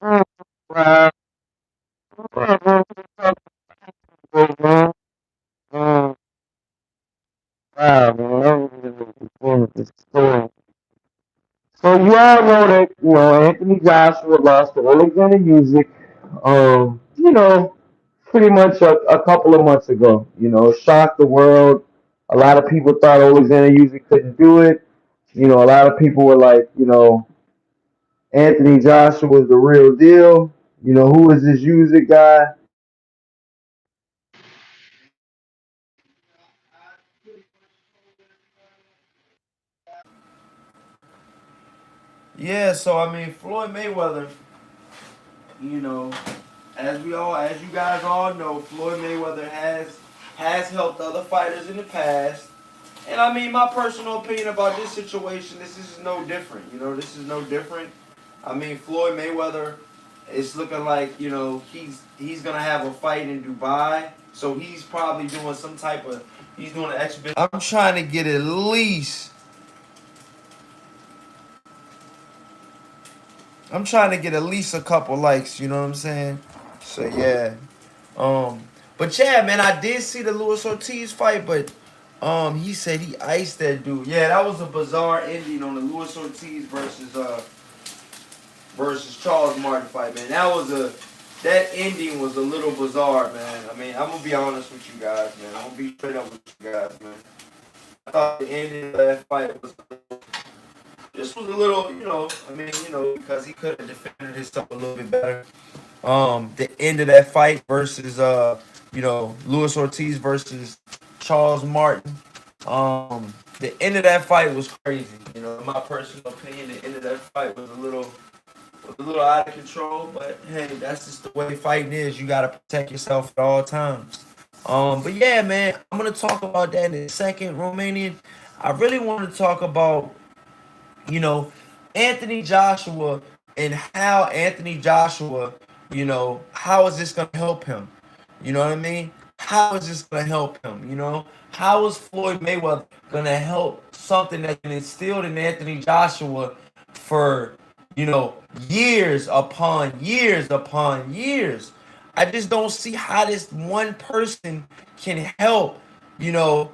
Wow. So you all know that Anthony Joshua lost to Alexander Usyk. Pretty much a couple of months ago. Shocked the world. A lot of people thought Alexander Usyk couldn't do it. A lot of people were like, Anthony Joshua was the real deal. Who is this Usyk guy? Yeah, so I mean, Floyd Mayweather, you know, as you guys all know, Floyd Mayweather has helped other fighters in the past. And I mean, my personal opinion about this situation, this is no different. This is no different. I mean, Floyd Mayweather is looking like, he's gonna have a fight in Dubai. So he's probably doing some type of he's doing an exhibition. I'm trying to get at least a couple likes, you know what I'm saying? So yeah. Um, but yeah, man, I did see the Luis Ortiz fight, but he said he iced that dude. Yeah, that was a bizarre ending on the Luis Ortiz versus Charles Martin fight, man. That ending was a little bizarre, man. I mean, I'm gonna be honest with you guys, man. I'm gonna be straight up with you guys, man. I thought the ending of that fight was a little, I mean, because he could have defended himself a little bit better. The end of that fight versus Luis Ortiz versus Charles Martin. The end of that fight was crazy. In my personal opinion, the end of that fight was a little out of control. But hey, that's just the way fighting is. You gotta protect yourself at all times. But yeah, man, I'm gonna talk about that in a second, Romanian. I really want to talk about you know, Anthony Joshua and how Anthony Joshua, how is this going to help him? You know what I mean? How is this going to help him? How is Floyd Mayweather going to help something that's been instilled in Anthony Joshua for, years upon years upon years? I just don't see how this one person can help, you know,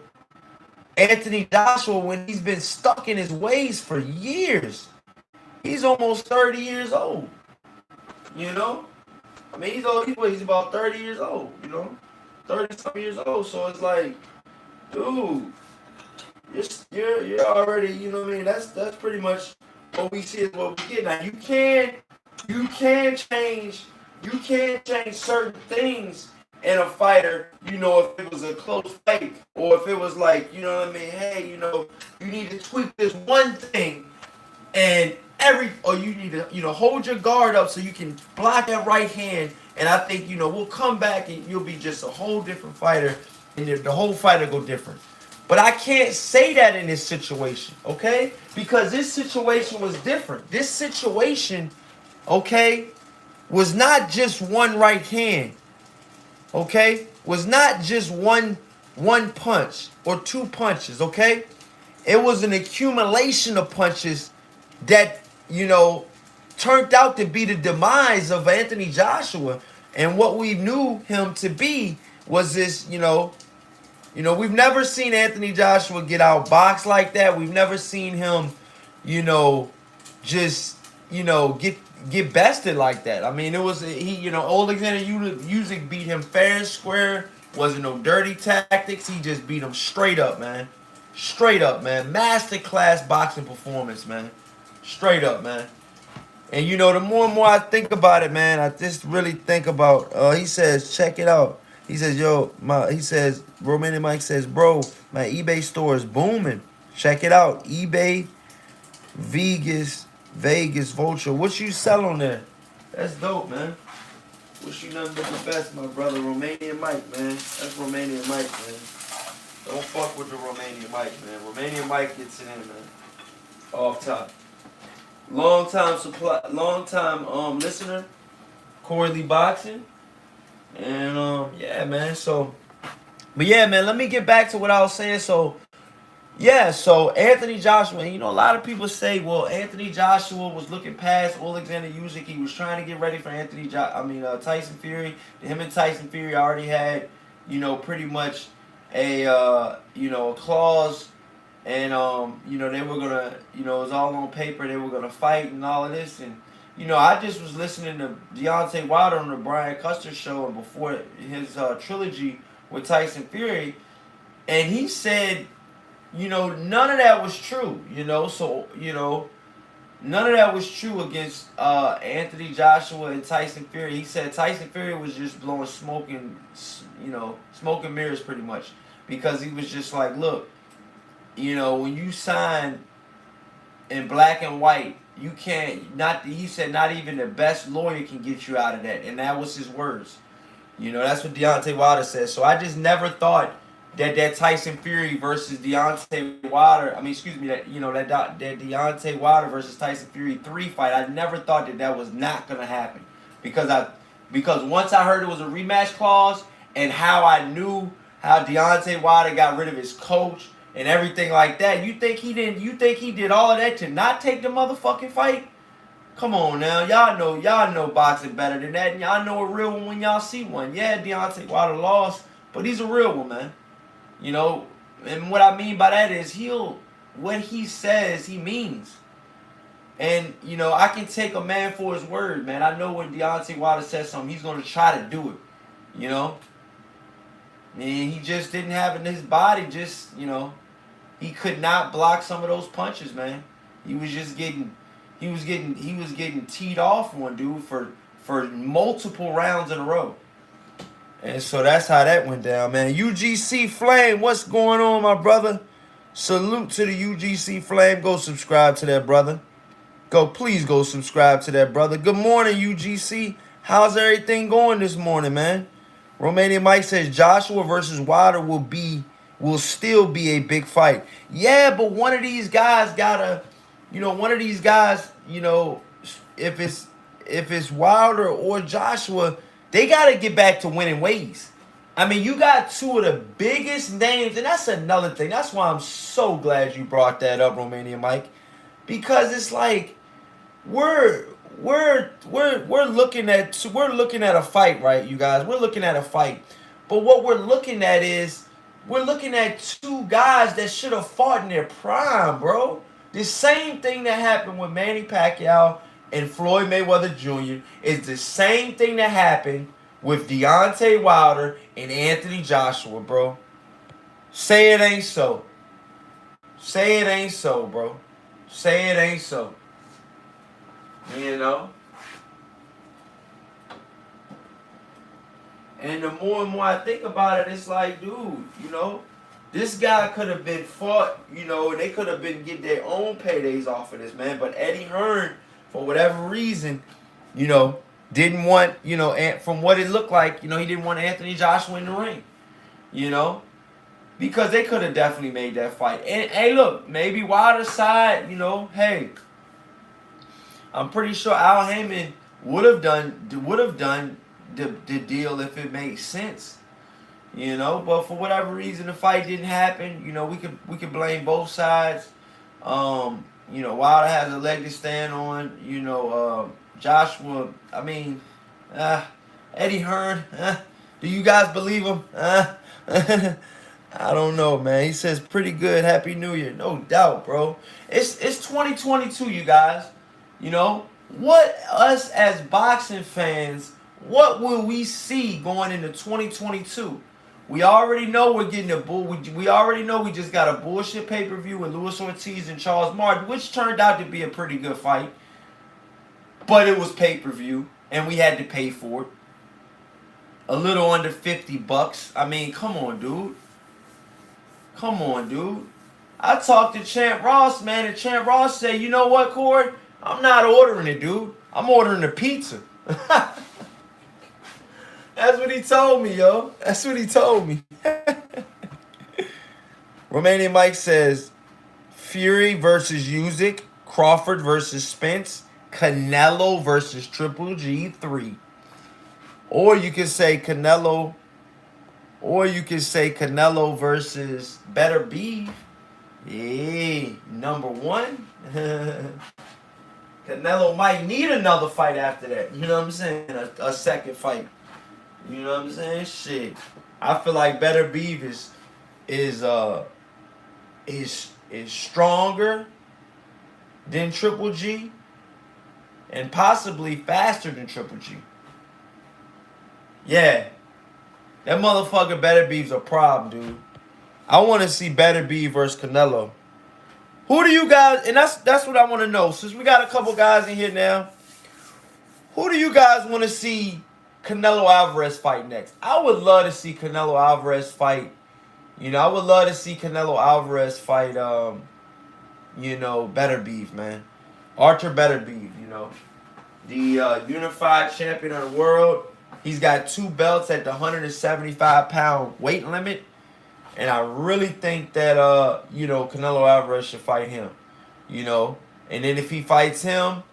Anthony Joshua when he's been stuck in his ways for years. He's almost 30 years old. You know? I mean, he's about 30 years old, 30 some years old. So it's like, dude, you're already, you know what I mean? That's pretty much what we see is what we get. Now you can change certain things in a fighter, if it was a close fight or if it was like, you know what I mean, hey, you need to tweak this one thing and or you need to, hold your guard up so you can block that right hand. And I think, we'll come back and you'll be just a whole different fighter and the whole fight will go different. But I can't say that in this situation, okay? Because this situation was different. This situation, okay, was not just one right hand, okay? Was not just one punch or two punches, okay? It was an accumulation of punches that, turned out to be the demise of Anthony Joshua. And what we knew him to be was this, we've never seen Anthony Joshua get outboxed like that. We've never seen him, you know, just, get bested like that. I mean, it was Alexander Usyk beat him fair and square. Wasn't no dirty tactics. He just beat him straight up, man. Straight up, man. Master class boxing performance, man. Straight up, man. And the more and more I think about it, man, I just really think about. He says, check it out. He says, yo, he says, Romanian Mike says, bro, my eBay store is booming. Check it out, eBay, Vegas, Vulture. What you sell on there? That's dope, man. Wish you nothing but the best, my brother. Romanian Mike, man. That's Romanian Mike, man. Don't fuck with the Romanian Mike, man. Romanian Mike gets it in, man. Off top. Long time listener, Corey Lee Boxing. And yeah, man. But yeah, man, let me get back to what I was saying. So Yeah, so Anthony Joshua, you know, a lot of people say, well, Anthony Joshua was looking past Alexander Usyk. He was trying to get ready for Tyson Fury. Him and Tyson Fury already had, you know, pretty much a clause, and they were gonna, it was all on paper. They were gonna fight and all of this, and I just was listening to Deontay Wilder on the Brian Custer show, and before his trilogy with Tyson Fury, and he said, none of that was true. None of that was true against Anthony Joshua and Tyson Fury. He said Tyson Fury was just blowing smoke and mirrors pretty much, because he was just like, look, when you sign in black and white, you can't, not, he said not even the best lawyer can get you out of that. And that was his words. That's what Deontay Wilder said. So I just never thought that Tyson Fury versus Deontay Wilder, that Deontay Wilder versus Tyson Fury 3 fight, I never thought that was not going to happen. Because once I heard it was a rematch clause, and how I knew how Deontay Wilder got rid of his coach and everything like that, you think he did all of that to not take the motherfucking fight? Come on now, y'all know boxing better than that, and y'all know a real one when y'all see one. Yeah, Deontay Wilder lost, but he's a real one, man. And what I mean by that is what he says, he means. And, I can take a man for his word, man. I know when Deontay Wilder says something, he's going to try to do it, And he just didn't have it in his body, he could not block some of those punches, man. He was getting teed off on dude for multiple rounds in a row. And so that's how that went down, man. UGC Flame, what's going on, my brother? Salute to the UGC Flame. Go subscribe to that brother. Please go subscribe to that brother. Good morning, UGC. How's everything going this morning, man? Romanian Mike says Joshua versus Wilder will still be a big fight. Yeah, but one of these guys gotta, if it's Wilder or Joshua, they gotta get back to winning ways. I mean, you got two of the biggest names, and that's another thing. That's why I'm so glad you brought that up, Romanian Mike, because it's like we're looking at a fight, right, you guys? We're looking at a fight, but what we're looking at two guys that should have fought in their prime, bro. The same thing that happened with Manny Pacquiao and Floyd Mayweather Jr. is the same thing that happened with Deontay Wilder and Anthony Joshua, bro. Say it ain't so. Say it ain't so, bro. Say it ain't so. And the more and more I think about it, it's like, dude, this guy could have been fought, and they could have been getting their own paydays off of this, man. But Eddie Hearn, for whatever reason, didn't want, from what it looked like, he didn't want Anthony Joshua in the ring, because they could have definitely made that fight. And hey, look, maybe Wilder's side, hey, I'm pretty sure Al Heyman would have done the deal if it made sense, But for whatever reason, the fight didn't happen. We could blame both sides. Wilder has a leg to stand on. Joshua, I mean, Eddie Hearn, do you guys believe him? I don't know, man. He says pretty good. Happy New Year. No doubt, bro. It's 2022, you guys. What us as boxing fans, what will we see going into 2022? We already know we're getting a bull. We already know we just got a bullshit pay-per-view with Luis Ortiz and Charles Martin, which turned out to be a pretty good fight. But it was pay-per-view, and we had to pay for it. A little under $50. I mean, come on, dude. Come on, dude. I talked to Champ Ross, man, and Champ Ross said, you know what, Corey? I'm not ordering it, dude. I'm ordering the pizza. That's what he told me, yo. That's what he told me. Romanian Mike says, Fury versus Usyk, Crawford versus Spence, Canelo versus Triple G 3. Or you could say Canelo versus Better Beef. Yeah, number one. Canelo might need another fight after that. You know what I'm saying? A second fight. You know what I'm saying? Shit. I feel like Better Beef is uh is stronger than Triple G and possibly faster than Triple G. Yeah. That motherfucker Better Beef's a problem, dude. I want to see Better Beef versus Canelo. Who do you guys, and that's what I want to know. Since we got a couple guys in here now, who do you guys want to see Canelo Alvarez fight next? I would love to see Canelo Alvarez fight. You know, I would love to see Canelo Alvarez fight, Better Beef, man. Archer Better Beef, the unified champion of the world. He's got 2 belts at the 175-pound weight limit. And I really think that, Canelo Alvarez should fight him. And then if he fights him,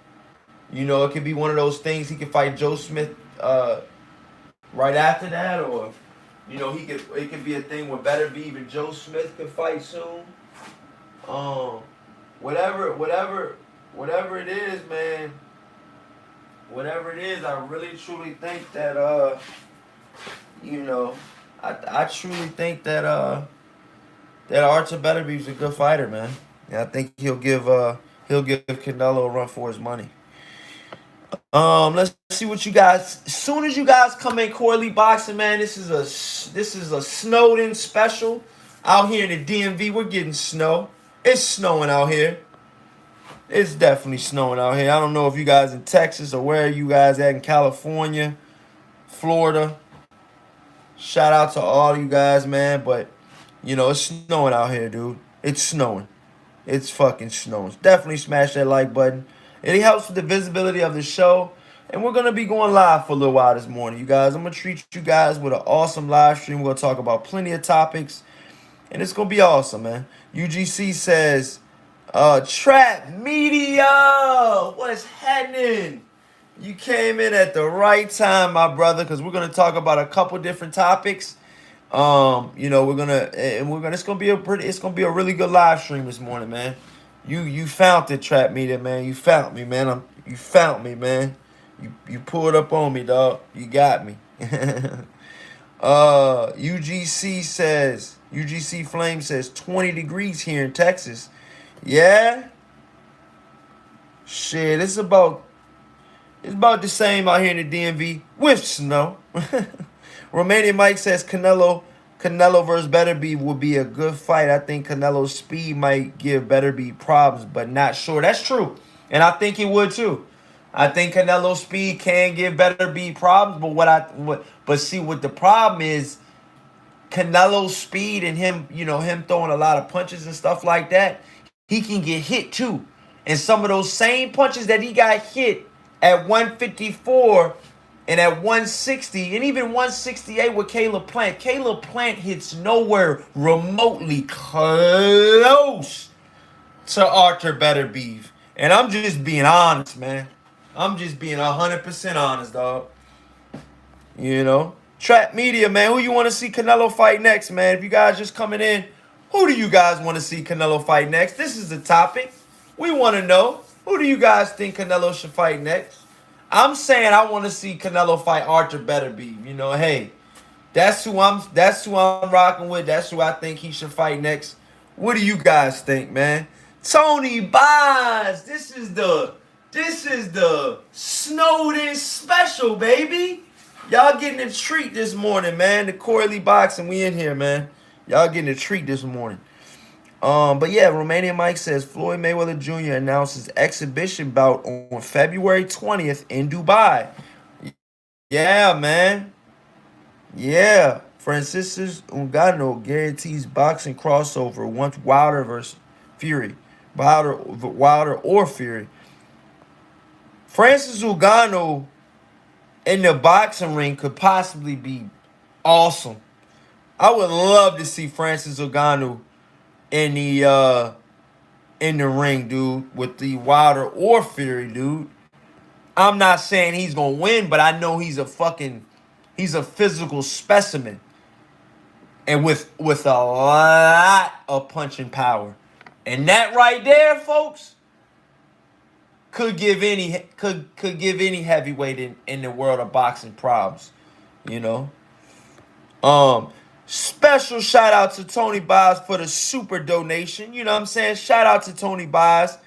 it could be one of those things. He could fight Joe Smith right after that. Or, it could be a thing where Better Beef and Joe Smith could fight soon. Whatever it is, man. Whatever it is, I really truly think that, I truly think that Archer Better Beef's a good fighter, man. And I think he'll give Canelo a run for his money. Let's see what you guys. As soon as you guys come in Corley Boxing, man, this is a Snowden special. Out here in the DMV, we're getting snow. It's snowing out here. It's definitely snowing out here. I don't know if you guys in Texas or where you guys at in California, Florida. Shout out to all you guys, man. But, it's snowing out here, dude. It's snowing. It's fucking snowing. Definitely smash that like button. It helps with the visibility of the show. And we're going to be going live for a little while this morning, you guys. I'm going to treat you guys with an awesome live stream. We're going to talk about plenty of topics. And it's going to be awesome, man. UGC says, Trap Media, what's happening? You came in at the right time, my brother, because we're gonna talk about a couple different topics. It's gonna be a really good live stream this morning, man. You found it, Trap Media, man. You found me, man. You found me, man. You pulled up on me, dog. You got me. UGC Flame says 20 degrees here in Texas. Yeah. Shit, it's about the same out here in the DMV with snow. Romanian Mike says Canelo versus Better Beef will be a good fight. I think Canelo's speed might give Better Beef problems, but not sure. That's true. And I think it would too. I think Canelo's speed can give Better Beef problems, but see what the problem is, Canelo's speed and him throwing a lot of punches and stuff like that, he can get hit too. And some of those same punches that he got hit at 154 and at 160 and even 168 with Caleb Plant. Caleb Plant hits nowhere remotely close to Archer Better Beef. And I'm just being honest, man. I'm just being 100% honest, dog. Trap Media, man. Who you want to see Canelo fight next, man? If you guys just coming in, who do you guys want to see Canelo fight next? This is the topic. We want to know, who do you guys think Canelo should fight next? I'm saying I want to see Canelo fight Archer Better Beef. Hey, that's who I'm rocking with. That's who I think he should fight next. What do you guys think, man? Tony Bonds, this is the Snowden special, baby. Y'all getting a treat this morning, man. The Corley Boxing, we in here, man. Y'all getting a treat this morning. But yeah, Romanian Mike says Floyd Mayweather Jr. announces exhibition bout on February 20th in Dubai. Yeah, man. Yeah. Francis Ngannou guarantees boxing crossover once Wilder versus Fury. Wilder or Fury. Francis Ngannou in the boxing ring could possibly be awesome. I would love to see Francis Ngannou in the ring, dude, with the Wilder or Fury, dude. I'm not saying he's gonna win, but I know he's a physical specimen. And with a lot of punching power. And that right there, folks, could give any heavyweight in the world of boxing problems. You know. Um, Special shout out to Tony Biles for the super donation. You know what I'm saying? Shout out to Tony Biles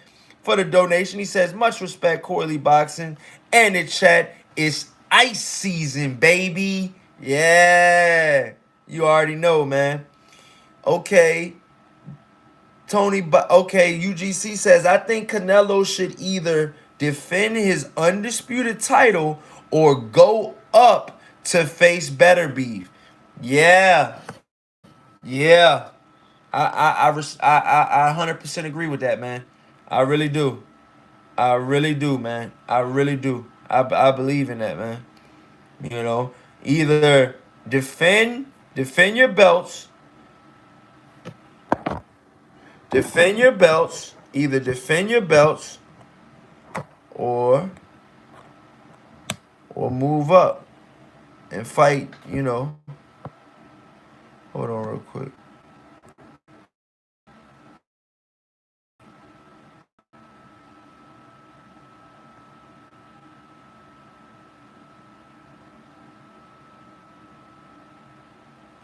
for the donation. He says, much respect, Corley Boxing. And the chat is ice season, baby. Yeah. You already know, man. Okay. Okay, UGC says, I think Canelo should either defend his undisputed title or go up to face better beef. Yeah, yeah. I 100% agree with that, man. I really do. I really do, man. I really do. I believe in that, man. You know, either defend your belts, either defend your belts or move up and fight, you know. Hold on real quick.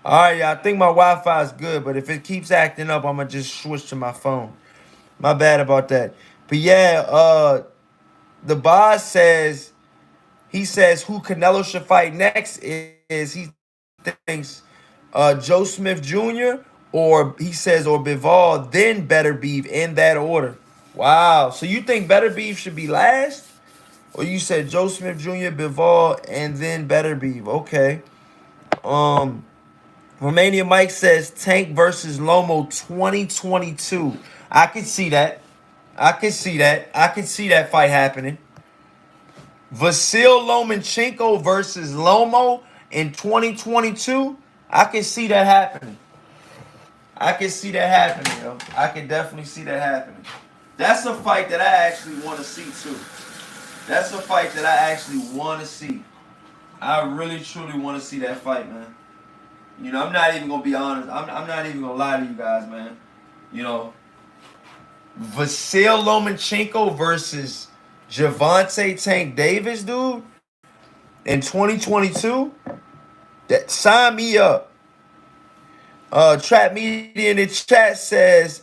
All right, y'all. I think my Wi-Fi is good, but if it keeps acting up, I'm gonna just switch to my phone. My bad about that. But yeah, the boss says he says who Canelo should fight next is he thinks Joe Smith Jr. or he says or Bivol, then Better Beef in that order. Wow. So you think Better Beef should be last? Or you said Joe Smith Jr., Bivol, and then Better Beef. Okay. Um Romania Mike says Tank versus Lomo 2022. I can see that. I can see that. I can see that fight happening. Vasil Lomachenko versus Lomo in 2022. I can see that happening. I can see that happening, yo. I can definitely see that happening. That's a fight that I actually want to see too. That's a fight that I actually want to see. I really truly want to see that fight, man. You know, I'm not even gonna be honest. I'm not even gonna lie to you guys, man. You know, Vasil Lomachenko versus Javante Tank Davis, dude, in 2022. That sign me up. Trap Media in the chat says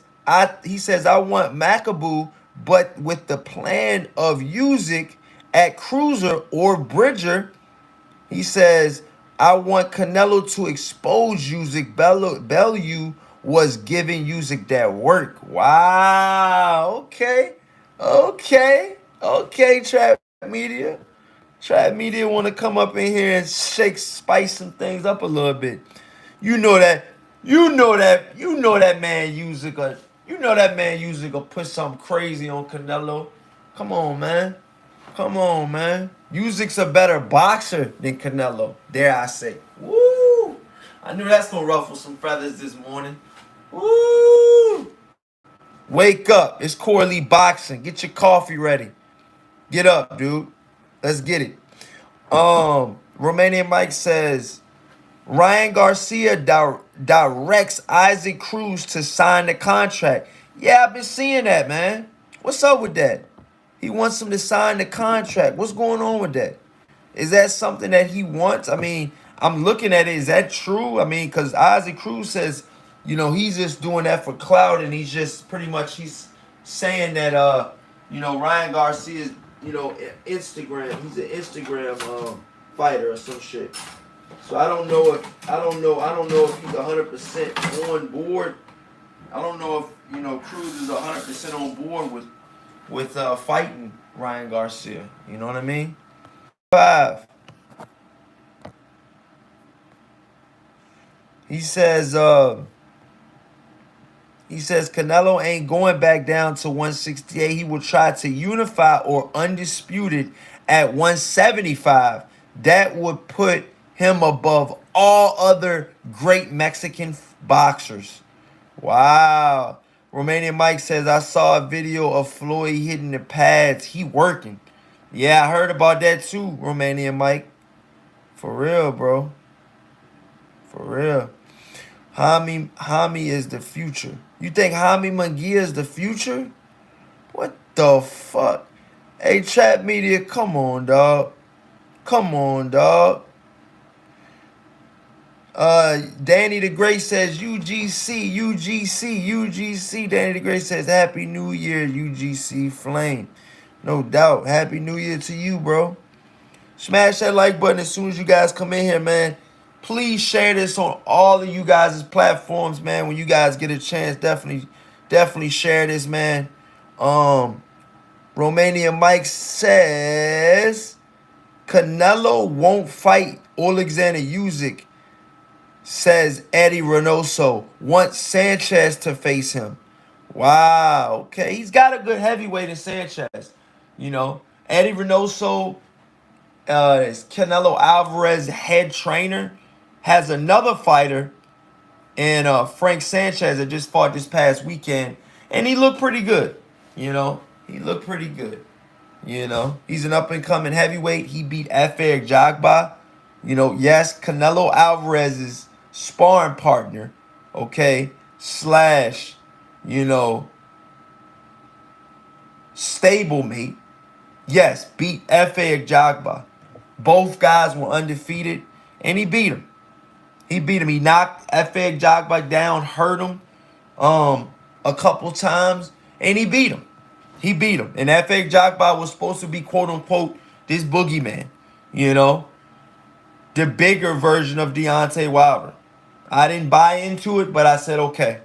he says I want Macabu, but with the plan of Usyk at cruiser or Bridger. He says, I want Canelo to expose Usyk. Bellew was giving Usyk that work. Wow. Okay. Okay. Okay, Trap Media. Trap Media want to come up in here and spice some things up a little bit. You know that. You know that man Usyk. You know that man Usyk will put something crazy on Canelo. Come on, man. Come on, man. Usyk's a better boxer than Canelo, dare I say. Woo! I knew that's gonna ruffle some feathers this morning. Woo! Wake up. It's Corley Boxing. Get your coffee ready. Get up, dude. Let's get it. Romanian Mike says Ryan Garcia directs Isaac Cruz to sign the contract. Yeah, I've been seeing that, man. What's up with that? He wants him to sign the contract. What's going on with that? Is that something that he wants? I mean, I'm looking at it. Is that true? I mean, because Isaac Cruz says, you know, he's just doing that for clout, and he's just pretty much he's saying that you know, Ryan Garcia is, you know, Instagram. He's an Instagram fighter or some shit. So I don't know if he's 100% on board. I don't know if, you know, Cruz is 100% on board with fighting Ryan Garcia. You know what I mean? 5. He says Canelo ain't going back down to 168. He will try to unify or undisputed at 175. That would put him above all other great Mexican boxers. Wow. Romanian Mike says, I saw a video of Floyd hitting the pads. He working. Yeah, I heard about that too, Romanian Mike. For real, bro. For real. Hami is the future. You think Jaime Munguia is the future? What the fuck? Hey, Trap Media, come on, dog. Come on, dog. Danny the Great says UGC, UGC, UGC. Danny the Great says Happy New Year, UGC Flame. No doubt. Happy New Year to you, bro. Smash that like button as soon as you guys come in here, man. Please share this on all of you guys' platforms, man. When you guys get a chance, definitely share this, man. Romania Mike says Canelo won't fight Alexander Usyk, says Eddie Reynoso. Wants Sanchez to face him. Wow. Okay. He's got a good heavyweight in Sanchez. You know, Eddie Reynoso is Canelo Alvarez head trainer. Has another fighter in Frank Sanchez that just fought this past weekend. And he looked pretty good. You know, he looked pretty good. You know, he's an up-and-coming heavyweight. He beat Efe Jagba. You know, yes, Canelo Alvarez's sparring partner, okay, slash, you know, stablemate. Yes, beat Efe Jagba. Both guys were undefeated, and he beat him. He beat him. He knocked Efe Jagba down, hurt him a couple times, and he beat him. He beat him. And Efe Jagba was supposed to be, quote-unquote, this boogeyman, you know, the bigger version of Deontay Wilder. I didn't buy into it, but I said, okay.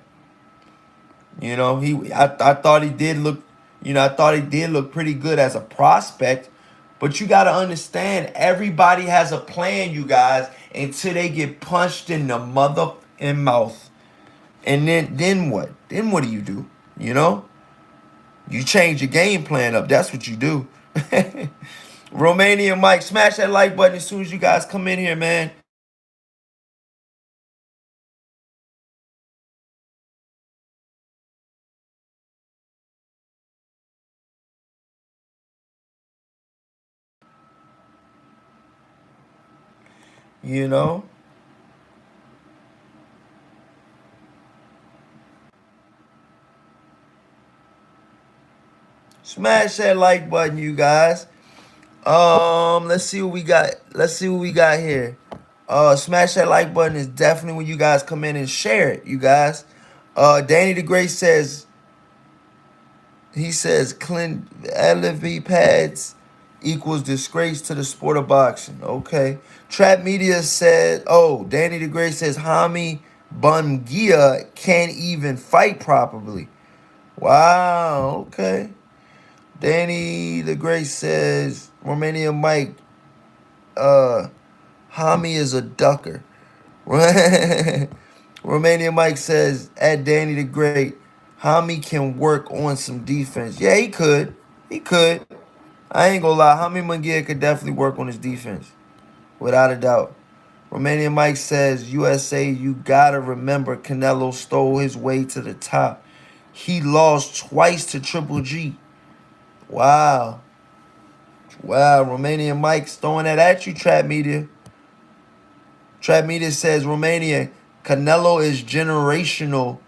You know, I thought he did look, I thought he did look pretty good as a prospect. But you got to understand, everybody has a plan, you guys, until they get punched in the motherfucking mouth. And then what? Then what do you do? You know? You change your game plan up. That's what you do. Romania Mike, smash that like button as soon as you guys come in here, man. You know? Smash that like button, you guys. Let's see what we got. Let's see what we got here. Smash that like button is definitely when you guys come in and share it, you guys. Danny the Great says, he says, Clint LV pads equals disgrace to the sport of boxing. Okay. Trap Media said, oh, Danny the Great says, Hami Bungia can't even fight properly. Wow. Okay. Danny the Great says, Romania Mike, Hami is a ducker. Romania Mike says, at Danny the Great, Hami can work on some defense. Yeah, he could. He could. I ain't gonna lie. Hami Munguia could definitely work on his defense. Without a doubt. Romania Mike says, USA, you gotta remember Canelo stole his way to the top. He lost twice to Triple G. Wow. Wow, Romania Mike's throwing that at you, Trap Media. Trap Media says, Romania, Canelo is generational.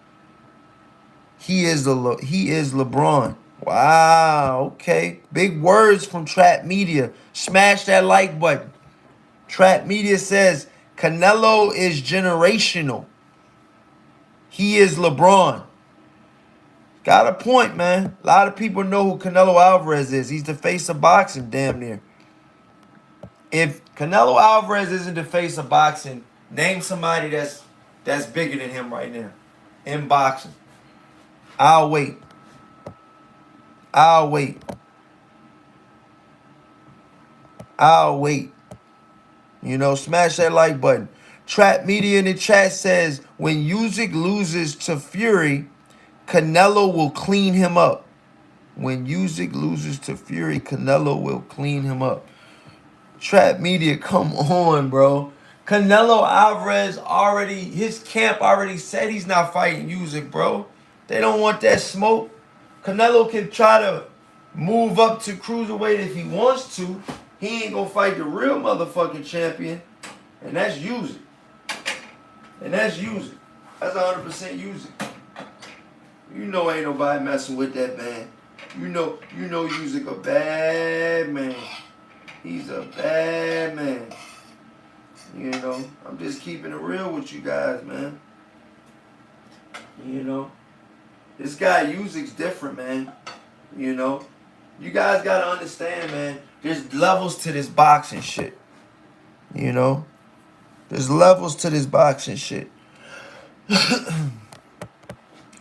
He is LeBron. Wow, okay. Big words from Trap Media. Smash that like button. Trap Media says, Canelo is generational. He is LeBron. Got a point, man. A lot of people know who Canelo Alvarez is. He's the face of boxing, damn near. If Canelo Alvarez isn't the face of boxing, name somebody that's bigger than him right now in boxing. I'll wait. I'll wait. I'll wait. You know, smash that like button. Trap Media in the chat says, when Usyk loses to Fury, Canelo will clean him up. When Usyk loses to Fury, Canelo will clean him up. Trap Media, come on, bro. Canelo Alvarez his camp already said he's not fighting Usyk, bro. They don't want that smoke. Canelo can try to move up to cruiserweight if he wants to. He ain't gonna fight the real motherfucking champion. And that's Usyk. That's 100% Usyk. You know ain't nobody messing with that man. You know Usyk a bad man. He's a bad man. You know, I'm just keeping it real with you guys, man. You know, this guy Usyk's different, man. You know, you guys gotta understand, man. There's levels to this boxing shit. You know, there's levels to this boxing shit. Now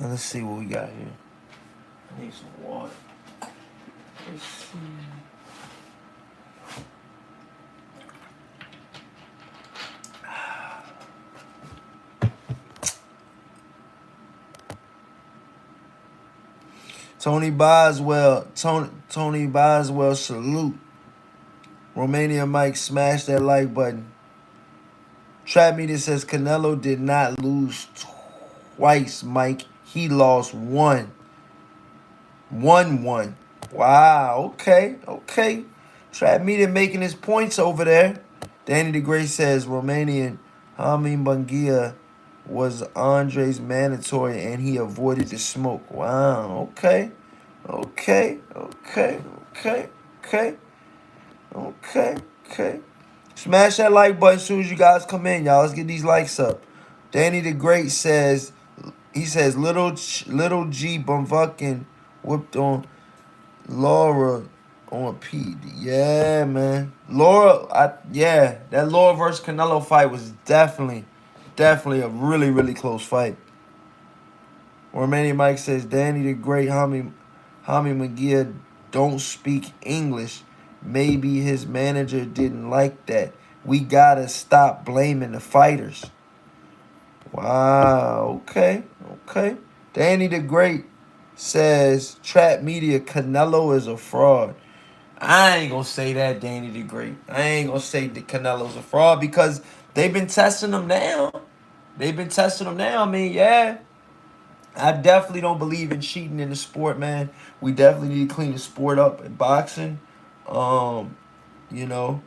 let's see what we got here. I need some water. Let's see. Tony Boswell, salute. Romania Mike, smash that like button. Trap Media says Canelo did not lose twice, Mike. He lost one. 1-1. Wow, okay. Trap Media making his points over there. Danny the Great says Romanian Hami Bungia was Andre's mandatory and he avoided the smoke. Wow, okay. Smash that like button as soon as you guys come in, y'all. Let's get these likes up. Danny the Great says, little G Bumfucking whipped on Laura on P. Yeah, man. That Laura versus Canelo fight was definitely a really, really close fight. Romanian Mike says, Danny the Great, Hami McGee don't speak English. Maybe his manager didn't like that. We gotta stop blaming the fighters. Wow, okay. Danny the Great says, Trap Media, Canelo is a fraud. I ain't gonna say that, Danny the Great. I ain't gonna say that Canelo's a fraud because they've been testing him now. I mean, yeah. I definitely don't believe in cheating in the sport, man. We definitely need to clean the sport up in boxing. You know.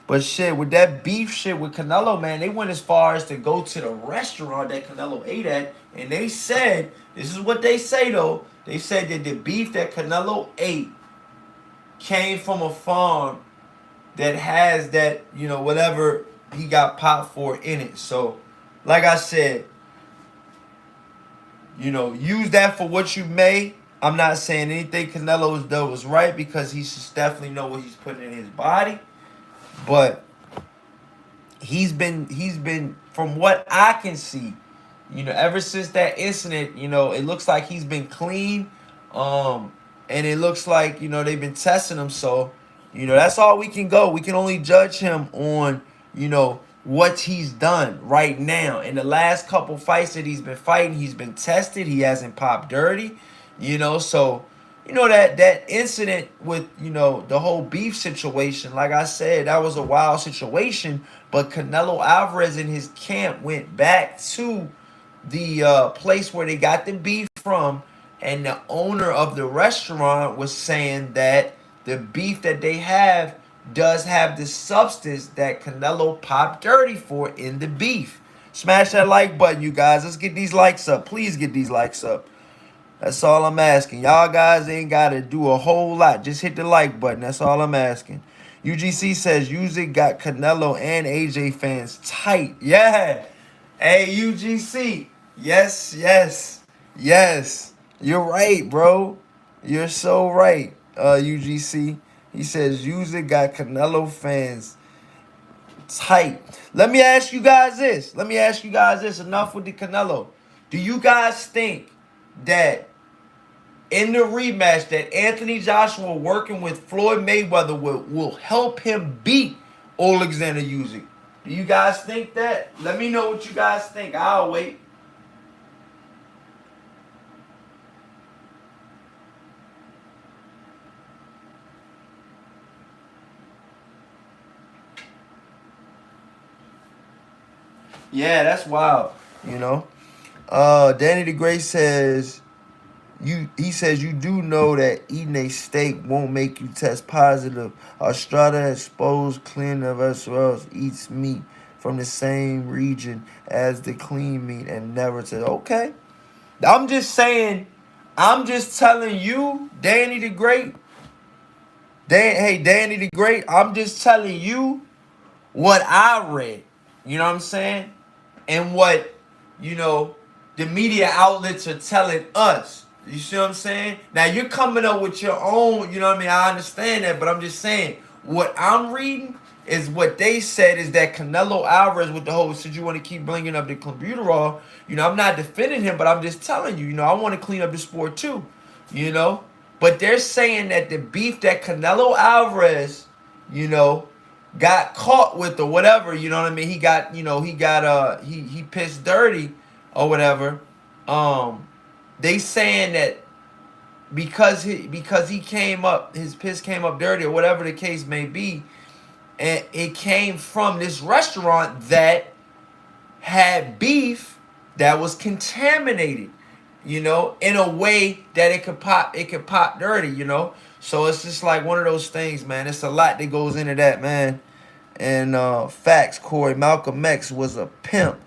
But shit, with that beef shit with Canelo, man, they went as far as to go to the restaurant that Canelo ate at, and they said, this is what they say though, they said that the beef that Canelo ate came from a farm that has that, whatever he got popped for in it. So, like I said, use that for what you may. I'm not saying anything Canelo has done was right because he should definitely know what he's putting in his body. But he's been from what I can see, ever since that incident, it looks like he's been clean. And it looks like, they've been testing him. So, that's all we can go. We can only judge him on, what he's done right now. In the last couple fights that he's been fighting, he's been tested. He hasn't popped dirty, so that incident with, the whole beef situation, like I said, that was a wild situation. But Canelo Alvarez and his camp went back to the place where they got the beef from, and the owner of the restaurant was saying that the beef that they have does have the substance that Canelo popped dirty for in the beef. Smash that like button, you guys. Let's get these likes up. Please get these likes up. That's all I'm asking. Y'all guys ain't got to do a whole lot. Just hit the like button. That's all I'm asking. UGC says Usyk got Canelo and AJ fans tight. Yeah. Hey, UGC. Yes. You're right, bro. You're so right, UGC. He says Usyk got Canelo fans tight. Let me ask you guys this. Enough with the Canelo. Do you guys think that in the rematch that Anthony Joshua working with Floyd Mayweather will help him beat Alexander Usyk? Do you guys think that? Let me know what you guys think. I'll wait. Yeah, that's wild. Danny the Great says he says you do know that eating a steak won't make you test positive. Estrada exposed clean of us else eats meat from the same region as the clean meat and never said, okay. I'm just saying I'm just telling you, Danny the Great. Hey, Danny the Great. I'm just telling you what I read. You know what I'm saying? And what, you know, the media outlets are telling us. You see what I'm saying? Now you're coming up with your own, you know what I mean? I understand that, but I'm just saying what I'm reading is what they said is that Canelo Alvarez with the whole, since you want to keep bringing up the clenbuterol, you know, I'm not defending him, but I'm just telling you, you know, I want to clean up the sport too, you know? But they're saying that the beef that Canelo Alvarez, you know, got caught with or whatever, you know what I mean? He got, you know, he pissed dirty or whatever. They saying that because he came up, his piss came up dirty or whatever the case may be, and it came from this restaurant that had beef that was contaminated, you know, in a way that it could pop dirty, you know. So it's just like one of those things, man. It's a lot that goes into that, man. And facts, Corey. Malcolm X was a pimp.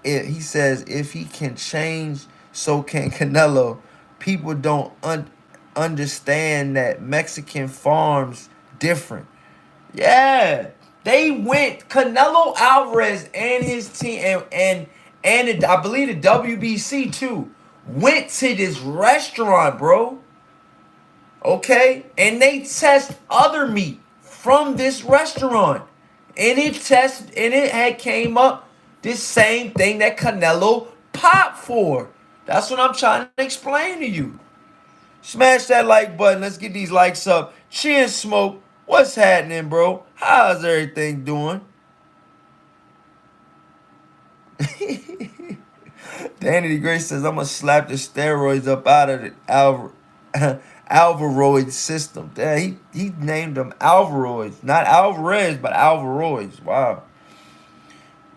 He says if he can change, so can Canelo. People don't understand that Mexican farms different. Yeah, they went Canelo Alvarez and his team and I believe the WBC too went to this restaurant, bro. Okay, and they test other meat from this restaurant, and it had came up this same thing that Canelo popped for. That's what I'm trying to explain to you. Smash that like button. Let's get these likes up. Cheers, Smoke. What's happening, bro? How's everything doing? Danny the Great says, I'm going to slap the steroids up out of the Alvaroid system. Damn, he named them Alvaroids. Not Alvarez, but Alvaroids. Wow.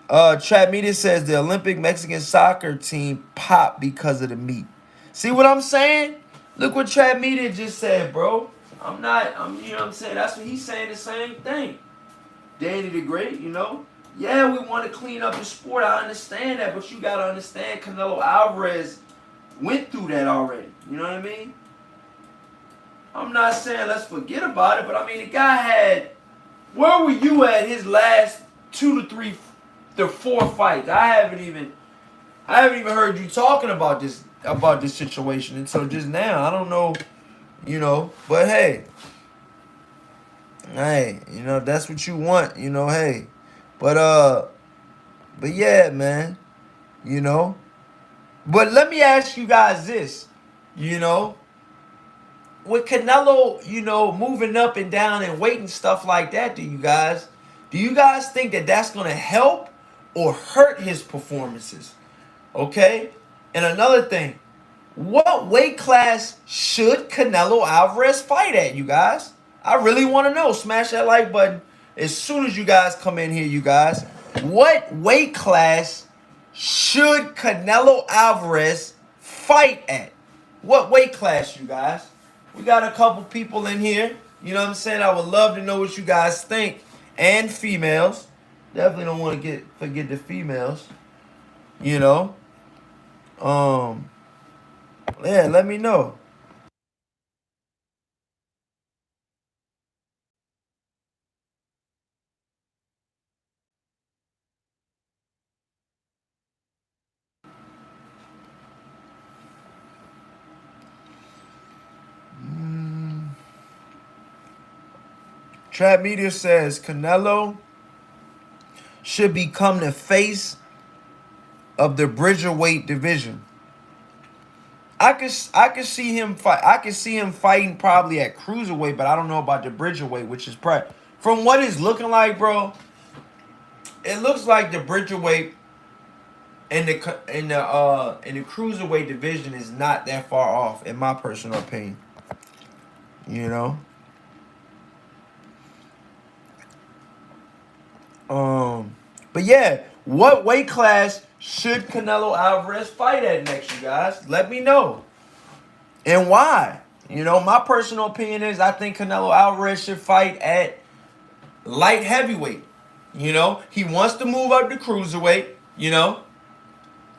Trap Media says the Olympic Mexican soccer team popped because of the meat. See what I'm saying? Look what Trap Media just said, bro. You know what I'm saying? That's what he's saying, the same thing. Danny the Great, you know? Yeah, we want to clean up the sport. I understand that, but you got to understand Canelo Alvarez went through that already. You know what I mean? I'm not saying let's forget about it, but I mean, the guy had, where were you at his last 2 to 4 fights? I haven't even heard you talking about this situation until just now. I don't know, you know, but hey, you know, that's what you want, you know, hey. But yeah, man, you know. But let me ask you guys this, you know, with Canelo, you know, moving up and down and weight and stuff like that, do you guys think that that's going to help or hurt his performances? Okay? And another thing, what weight class should Canelo Alvarez fight at, you guys? I really want to know. Smash that like button as soon as you guys come in here, you guys. What weight class should Canelo Alvarez fight at? What weight class, you guys? We got a couple people in here. You know what I'm saying? I would love to know what you guys think. And females. Definitely don't want to forget the females. You know? Yeah, let me know. Trap Media says Canelo should become the face of the Bridgerweight division. I could see him fight. I could see him fighting probably at cruiserweight, but I don't know about the Bridgerweight, which is from what it's looking like, bro. It looks like the Bridgerweight and the cruiserweight division is not that far off, in my personal opinion. You know. But yeah, what weight class should Canelo Alvarez fight at next, you guys? Let me know. And why? You know, my personal opinion is I think Canelo Alvarez should fight at light heavyweight. You know, he wants to move up to cruiserweight, you know.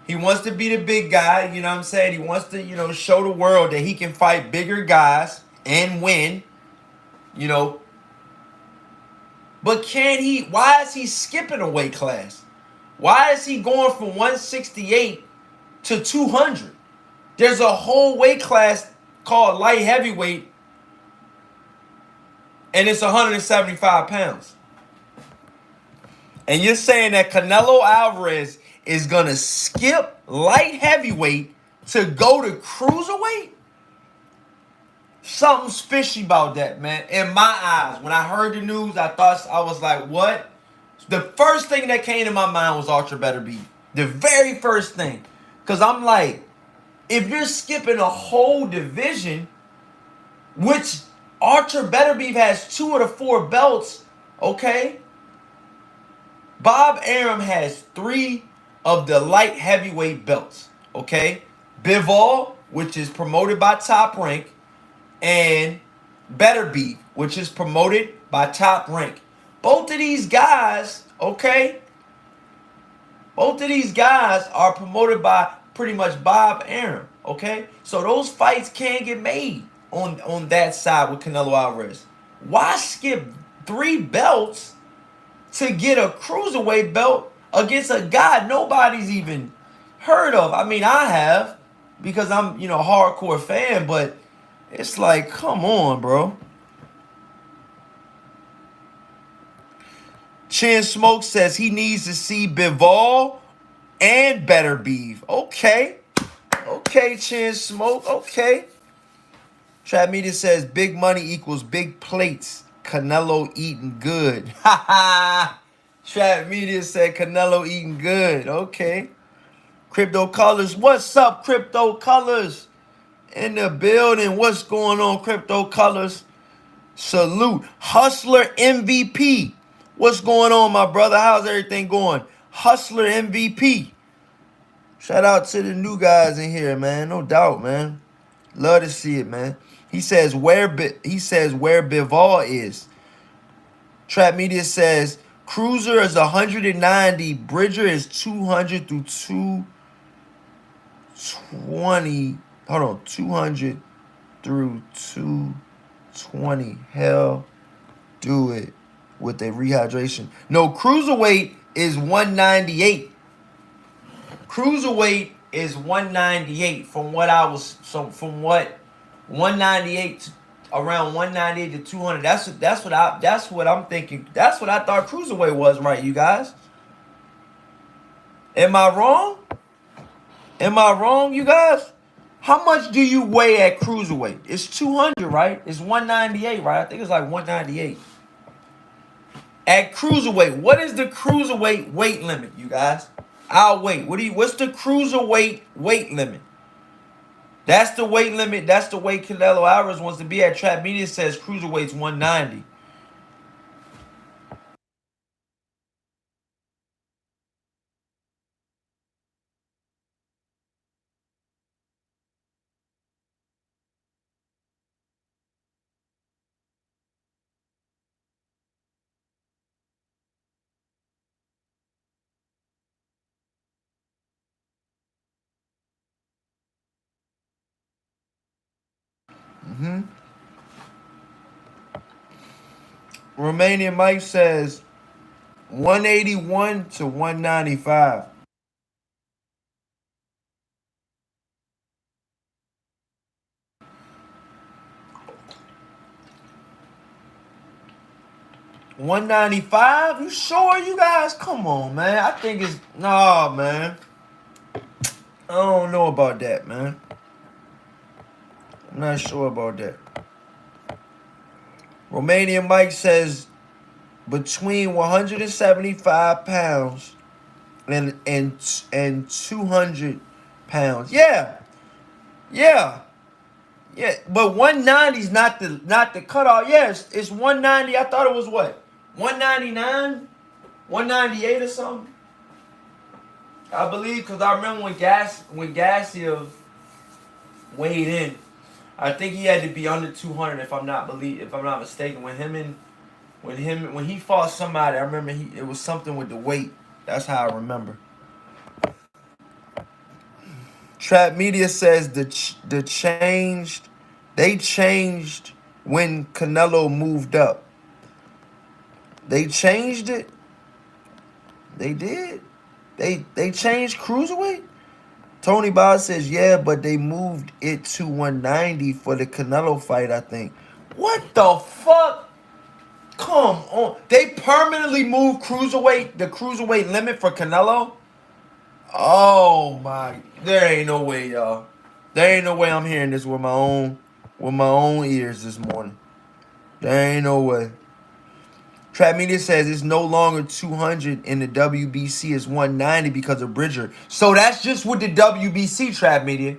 He wants to be the big guy, you know what I'm saying? He wants to, show the world that he can fight bigger guys and win, you know. But can he, why is he skipping a weight class? Why is he going from 168 to 200? There's a whole weight class called light heavyweight, and it's 175 pounds. And you're saying that Canelo Alvarez is going to skip light heavyweight to go to cruiserweight? Something's fishy about that, man. In my eyes, when I heard the news, I was like, what? The first thing that came to my mind was Archer better be. The very first thing. Because I'm like, if you're skipping a whole division, which Archer Beterbiev has 2 of the 4 belts, okay? Bob Arum has 3 of the light heavyweight belts, okay? Bivol, which is promoted by Top Rank, and Beterbiev, which is promoted by Top Rank. Both of these guys, okay? Both of these guys are promoted by pretty much Bob Arum, okay? So those fights can get made on that side with Canelo Alvarez. Why skip 3 belts to get a cruiserweight belt against a guy nobody's even heard of? I mean, I have, because I'm, a hardcore fan, but it's like, come on, bro. Chin Smoke says he needs to see Bivol and Beterbiev. Okay. Okay, Chin Smoke. Okay. Trap Media says big money equals big plates. Canelo eating good. Ha ha. Trap Media said Canelo eating good. Okay. Crypto Colors. What's up, Crypto Colors? In the building. What's going on, Crypto Colors? Salute. Hustler MVP. What's going on, my brother? How's everything going? Hustler MVP. Shout out to the new guys in here, man. No doubt, man. Love to see it, man. He says where Bivol is. Trap Media says Cruiser is 190. Bridger is 200 through 220. Hold on. 200 through 220. Hell, do it with a rehydration. No, Cruiserweight is 198. Cruiserweight is 198 from what 198 to around 198 to 200. That's what I'm thinking. That's what I thought cruiserweight was, right, you guys? Am I wrong? Am I wrong, you guys? How much do you weigh at cruiserweight? It's 200, right? It's 198, right? I think it's like 198. At cruiserweight, what is the cruiserweight weight limit, you guys? I'll wait. What's the cruiserweight weight limit? That's the weight limit. That's the weight Canelo Alvarez wants to be at. Trap Media says cruiserweight's 190. Romanian Mike says 181 to 195. $195? You sure, you guys? Come on, man. I think it's nah, man. I don't know about that, man. I'm not sure about that. Romanian Mike says between 175 pounds and 200 pounds. Yeah. But 190 is not the cutoff. Yes, it's 190. I thought it was what? 199? 198 or something? I believe, because I remember when Garcia weighed in, I think he had to be under 200 if I'm not mistaken. When he fought somebody, I remember it was something with the weight. That's how I remember. Trap Media says they changed when Canelo moved up. They changed it. They did. They changed cruiserweight. Tony Bob says, yeah, but they moved it to 190 for the Canelo fight, I think. What the fuck? Come on. They permanently moved the cruiserweight limit for Canelo? Oh my. There ain't no way, y'all. There ain't no way I'm hearing this with my own ears this morning. There ain't no way. Trap Media says it's no longer 200 in the WBC. It's 190 because of Bridger. So that's just with the WBC, Trap Media.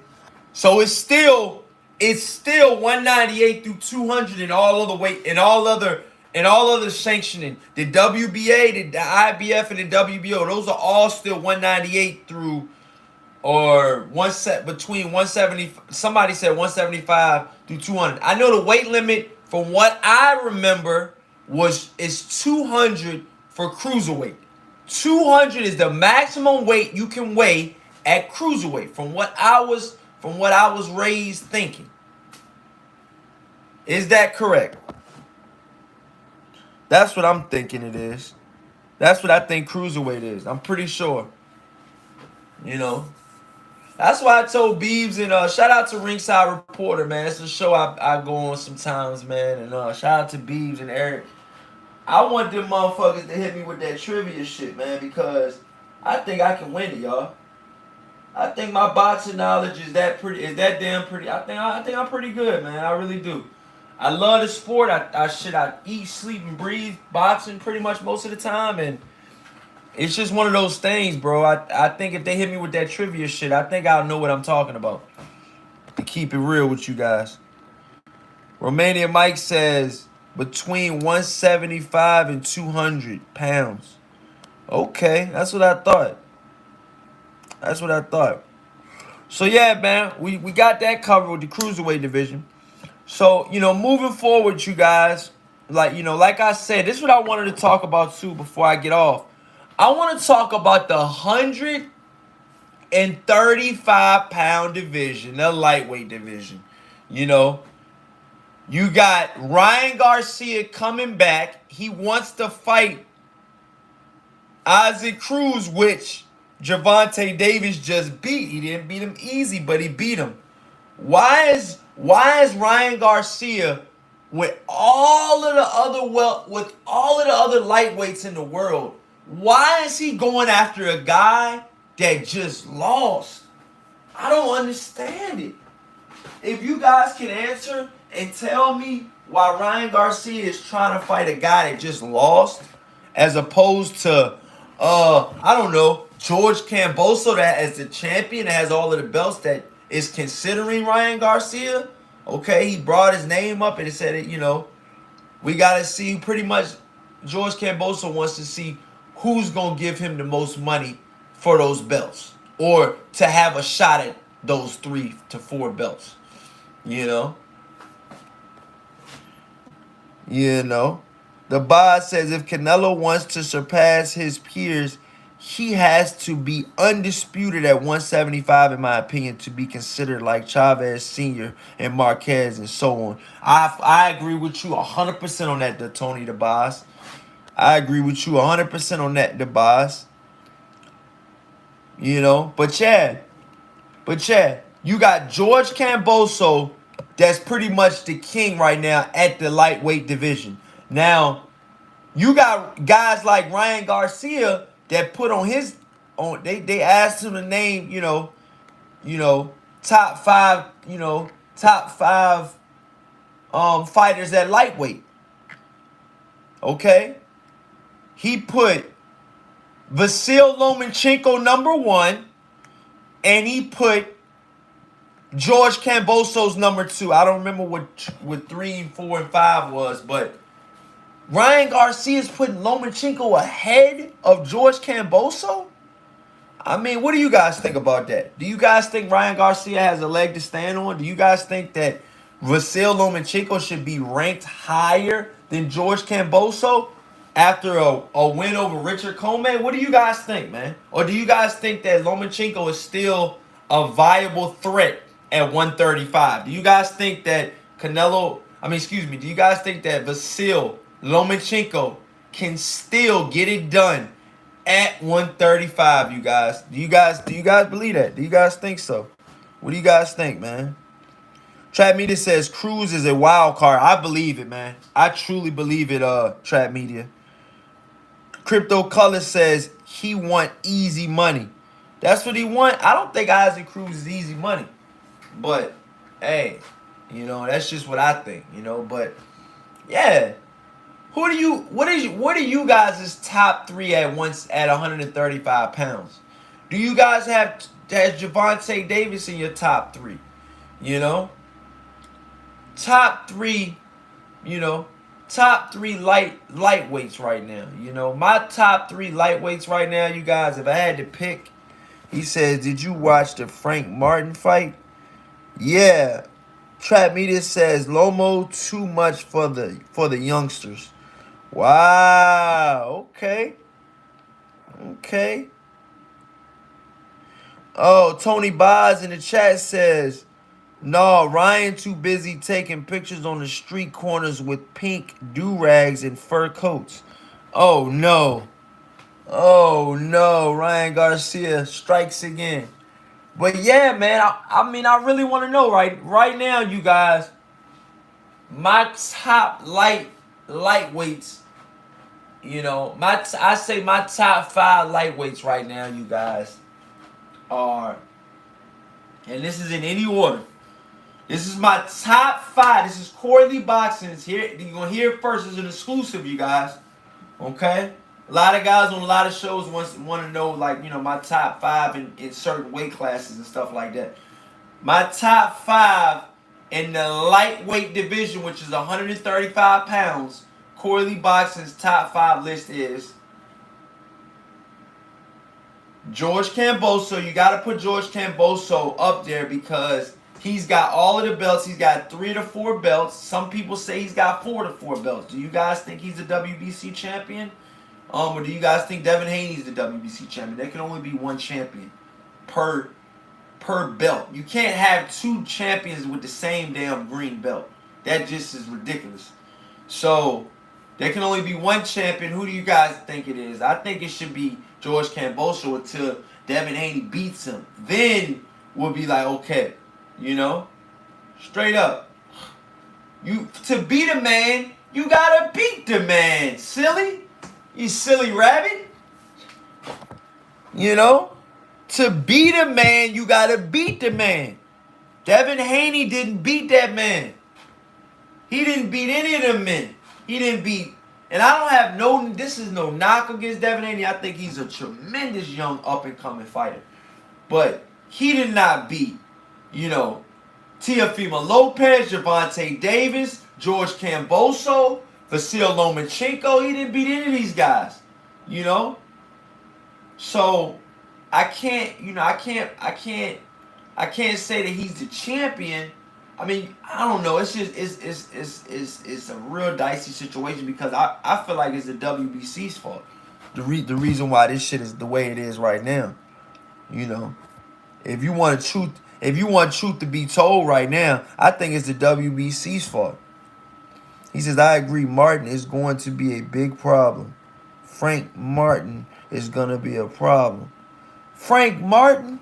So it's still 198 through 200 in all other weight and all other sanctioning. The WBA, the IBF, and the WBO, those are all still 198 through or one set between 170. Somebody said 175 through 200. I know the weight limit, from what I remember, is 200 for cruiserweight. 200 is the maximum weight you can weigh at cruiserweight. From what I was raised thinking. Is that correct? That's what I'm thinking it is. That's what I think cruiserweight is. I'm pretty sure. You know. That's why I told Beebs and shout out to Ringside Reporter, man. It's a show I go on sometimes, man. And shout out to Beebs and Eric. I want them motherfuckers to hit me with that trivia shit, man, because I think I can win it, y'all. I think my boxing knowledge is that damn pretty. I think I'm pretty good, man. I really do. I love the sport. I eat, sleep, and breathe boxing pretty much most of the time, and it's just one of those things, bro. I think if they hit me with that trivia shit, I think I'll know what I'm talking about. To keep it real with you guys. Romania Mike says between 175 and 200 pounds. Okay, that's what I thought. That's what I thought. So yeah, man, we got that covered with the cruiserweight division. So, moving forward, you guys, like I said, this is what I wanted to talk about too before I get off. I want to talk about the 135-pound division, the lightweight division. You got Ryan Garcia coming back. He wants to fight Isaac Cruz, which Gervonta Davis just beat. He didn't beat him easy, but he beat him. Why is Ryan Garcia, with all of the other lightweights in the world, why is he going after a guy that just lost? I don't understand it. If you guys can answer and tell me why Ryan Garcia is trying to fight a guy that just lost, as opposed to I don't know, George Camboso, that as the champion that has all of the belts, that is considering Ryan Garcia. Okay, he brought his name up and he said it, we got to see. Pretty much George Camboso wants to see who's going to give him the most money for those belts, or to have a shot at those 3 to 4 belts. The boss says if Canelo wants to surpass his peers, he has to be undisputed at 175, in my opinion, to be considered like Chavez Sr. and Marquez and so on. I agree with you 100% on that, Tony the boss. I agree with you 100% on that, the boss. But Chad, you got George Camboso, that's pretty much the king right now at the lightweight division. Now, you got guys like Ryan Garcia that put on they asked him to name, top 5 fighters at lightweight. Okay? He put Vasyl Lomachenko number 1, and he put George Camboso's number 2. I don't remember what 3, 4, and 5 was, but Ryan Garcia is putting Lomachenko ahead of George Camboso? I mean, what do you guys think about that? Do you guys think Ryan Garcia has a leg to stand on? Do you guys think that Vasyl Lomachenko should be ranked higher than George Camboso after a win over Richard Coleman? What do you guys think, man? Or do you guys think that Lomachenko is still a viable threat at 135? Do you guys think that Canelo, do you guys think that Vasil Lomachenko can still get it done at 135, you guys? Do you guys believe that? Do you guys think so? What do you guys think, man? Trap Media says Cruz is a wild card. I believe it, man. I truly believe it, Trap Media. Crypto Color says he want easy money. That's what he want. I don't think Isaac Cruz is easy money. But, hey, that's just what I think, But, yeah. What are you guys' top 3 at 135 pounds? Do you guys have Javante Davis in your top 3? Top 3, top 3 lightweights right now. My top 3 lightweights right now, you guys, if I had to pick, he says, did you watch the Frank Martin fight? Yeah. Trap Media says Lomo too much for the youngsters. Wow. Okay. Oh, Tony Boz in the chat says, no, Ryan too busy taking pictures on the street corners with pink do-rags and fur coats. Oh no. Ryan Garcia strikes again. But yeah, man, I really want to know right now, you guys, my top lightweights, I say my top 5 lightweights right now, you guys, are, and this is in any order. This is my top 5. This is Corley Boxing. Here, you're gonna hear it first. It's an exclusive, you guys. Okay. A lot of guys on a lot of shows want to know, my top 5 in certain weight classes and stuff like that. My top 5 in the lightweight division, which is 135 pounds, Corley Boxing's top 5 list is George Camboso. You got to put George Camboso up there because he's got all of the belts. He's got 3 to 4 belts. Some people say he's got 4 to 4 belts. Do you guys think he's a WBC champion? Or do you guys think Devin Haney's the WBC champion? There can only be one champion per belt. You can't have 2 champions with the same damn green belt. That just is ridiculous. So, there can only be one champion. Who do you guys think it is? I think it should be George Camboso until Devin Haney beats him. Then we'll be like, okay, straight up. To beat a man, you gotta beat the man, silly. You silly rabbit. To beat a man, you gotta beat the man. Devin Haney didn't beat that man. He didn't beat any of them men. He didn't beat. And I don't have this is no knock against Devin Haney. I think he's a tremendous young up-and-coming fighter. But he did not beat, Teofimo Lopez, Javante Davis, George Camboso, Vasil Lomachenko. He didn't beat any of these guys, So I can't say that he's the champion. I mean, I don't know. It's just it's a real dicey situation because I feel like it's the WBC's fault. The reason why this shit is the way it is right now. If you want truth to be told right now, I think it's the WBC's fault. He says, I agree, Martin is going to be a big problem. Frank Martin is going to be a problem. Frank Martin?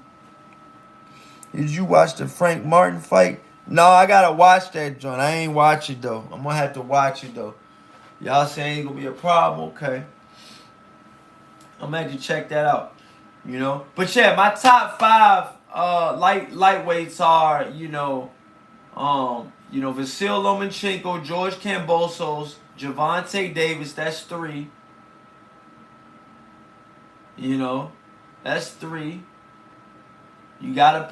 Did you watch the Frank Martin fight? No, I got to watch that joint. I ain't watch it, though. I'm going to have to watch it, though. Y'all saying it's going to be a problem? Okay. I'm going to have to check that out. But yeah, my top 5 lightweights are, Vasil Lomachenko, George Cambosos, Javante Davis, that's 3. That's 3. You gotta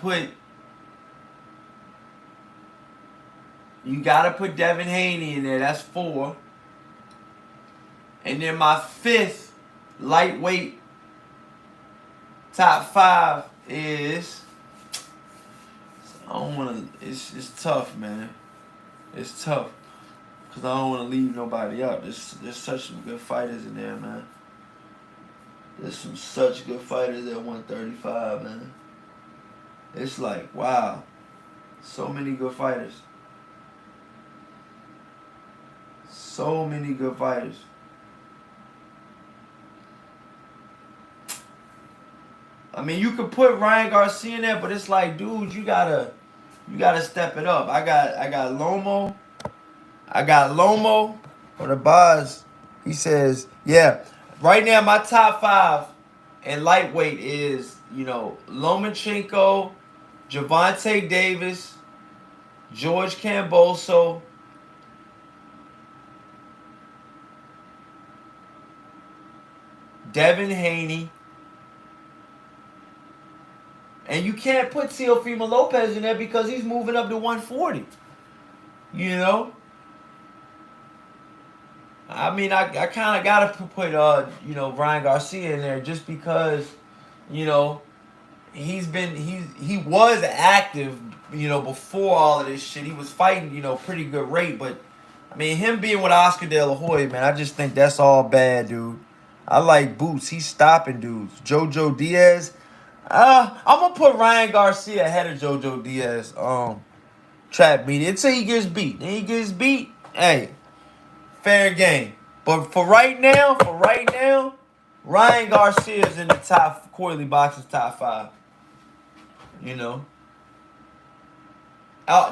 put Devin Haney in there, that's 4. And then my 5th lightweight top 5 is, I don't want to, it's tough, man. It's tough. Because I don't want to leave nobody out. There's such some good fighters in there, man. There's some such good fighters at 135, man. It's like, wow. So many good fighters. So many good fighters. I mean, you could put Ryan Garcia in there, but it's like, dude, you gotta step it up. I got Lomo. I got Lomo for the buzz. He says, yeah. Right now, my top 5 in lightweight is, Lomachenko, Javante Davis, George Camboso, Devin Haney. And you can't put Teofimo Lopez in there because he's moving up to 140. You know? I mean, I kind of got to put, Ryan Garcia in there just because, you know, he was active, before all of this shit. He was fighting, pretty good rate. But, I mean, him being with Oscar De La Hoya, man, I just think that's all bad, dude. I like Boots. He's stopping dudes. Jojo Diaz. I'm going to put Ryan Garcia ahead of Jojo Diaz. Trap media until he gets beat. Then he gets beat. Hey, fair game. But for right now, Ryan Garcia is in the top quarterly boxing top 5.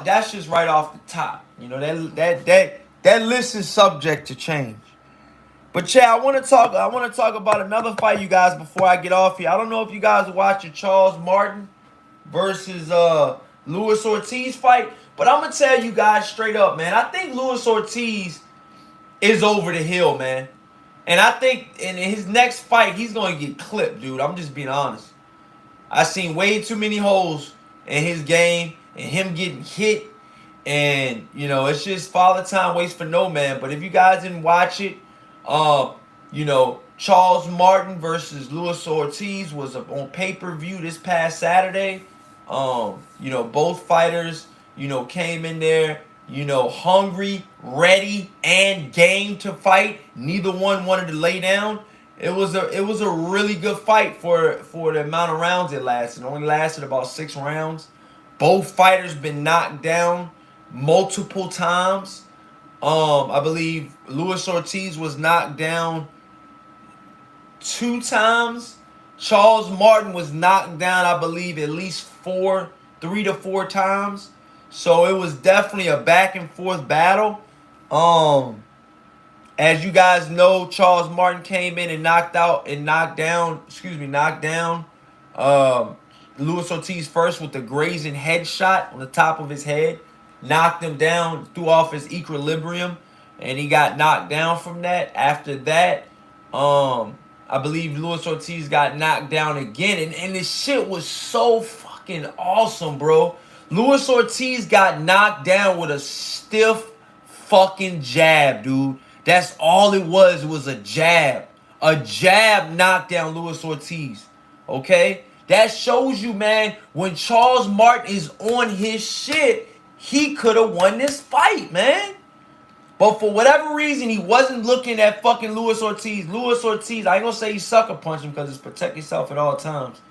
That's just right off the top. That list is subject to change. But yeah, I want to talk about another fight, you guys, before I get off here. I don't know if you guys are watching Charles Martin versus Luis Ortiz fight, but I'm gonna tell you guys straight up, man. I think Luis Ortiz is over the hill, man. And I think in his next fight, he's gonna get clipped, dude. I'm just being honest. I seen way too many holes in his game and him getting hit. And, it's just father time waits for no man. But if you guys didn't watch it, Charles Martin versus Luis Ortiz was on pay-per-view this past Saturday. Both fighters, came in there, hungry, ready, and game to fight. Neither one wanted to lay down. It was a really good fight for the amount of rounds it lasted. It only lasted about 6 rounds. Both fighters been knocked down multiple times. I believe Luis Ortiz was knocked down 2 times. Charles Martin was knocked down, I believe, at least 3 to 4 times. So it was definitely a back and forth battle. As you guys know, Charles Martin came in and knocked down Luis Ortiz first with the grazing headshot on the top of his head. Knocked him down, threw off his equilibrium, and he got knocked down from that. After that, I believe Luis Ortiz got knocked down again. And this shit was so fucking awesome, bro. Luis Ortiz got knocked down with a stiff fucking jab, dude. That's all it was a jab. A jab knocked down Luis Ortiz. Okay? That shows you, man, when Charles Martin is on his shit, he could have won this fight, man. But for whatever reason, he wasn't looking at fucking Luis Ortiz. Luis Ortiz, I ain't gonna say he sucker punched him because it's protect yourself at all times.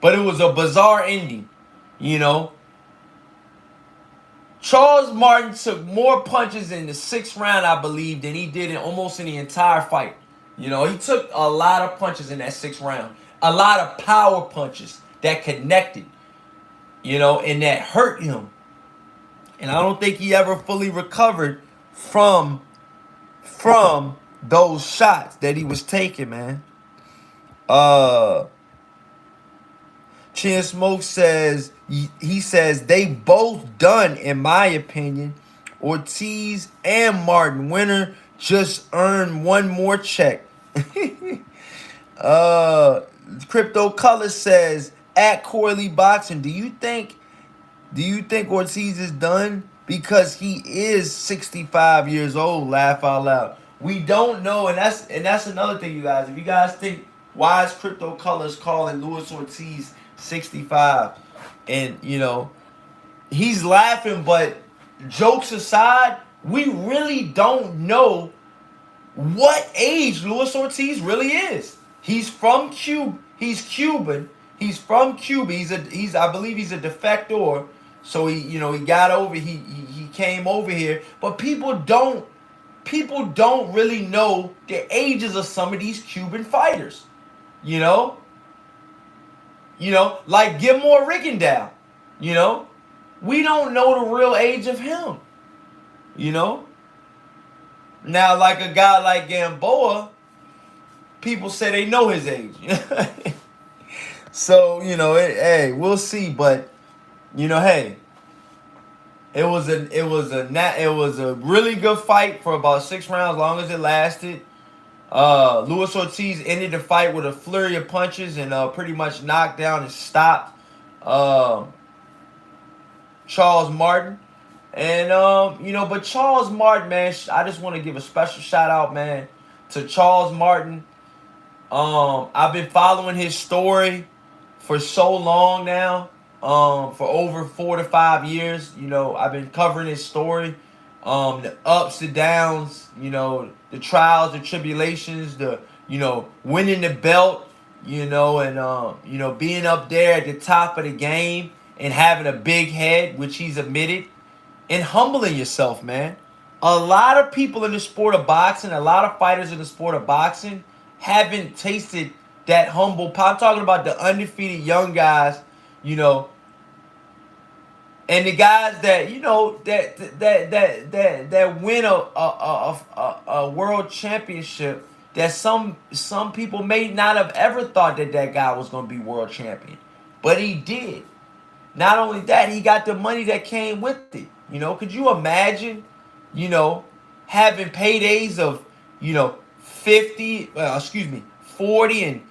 But it was a bizarre ending, Charles Martin took more punches in the 6th round, I believe, than he did in the entire fight. He took a lot of punches in that 6th round. A lot of power punches that connected, and that hurt him. And I don't think he ever fully recovered from those shots that he was taking, man. Chin Smoke says, he says they both done, in my opinion. Ortiz and Martin. Winner just earned one more check. Crypto Color says, at Corley Boxing, do you think Ortiz is done? Because he is 65 years old, laugh out loud. We don't know, and that's another thing, you guys. If you guys think, why is Crypto Colors calling Luis Ortiz 65? And, he's laughing, but jokes aside, we really don't know what age Luis Ortiz really is. He's from Cuba. He's Cuban. He's from Cuba. I believe he's a defector. So he got over. He came over here. But people don't really know the ages of some of these Cuban fighters. You know, like Gilmore Rigondeaux. You know, we don't know the real age of him. You know, now like a guy like Gamboa, people say they know his age. So hey, we'll see. But hey, it was a really good fight for about 6 rounds, long as it lasted. Luis Ortiz ended the fight with a flurry of punches and pretty much knocked down and stopped uh, Charles Martin. And but Charles Martin, man, I just want to give a special shout out, man, to Charles Martin. I've been following his story for so long now. For over 4 to 5 years, I've been covering his story. The ups, the downs, the trials, the tribulations, the winning the belt, and being up there at the top of the game and having a big head, which he's admitted, and humbling yourself, man. A lot of people in the sport of boxing, a lot of fighters in the sport of boxing haven't tasted that humble pop. I'm talking about the undefeated young guys, you know, and the guys that that win a world championship. That some people may not have ever thought that guy was going to be world champion, but he did. Not only that, he got the money that came with it. Could you imagine, you know, having paydays of, 50, 40 and,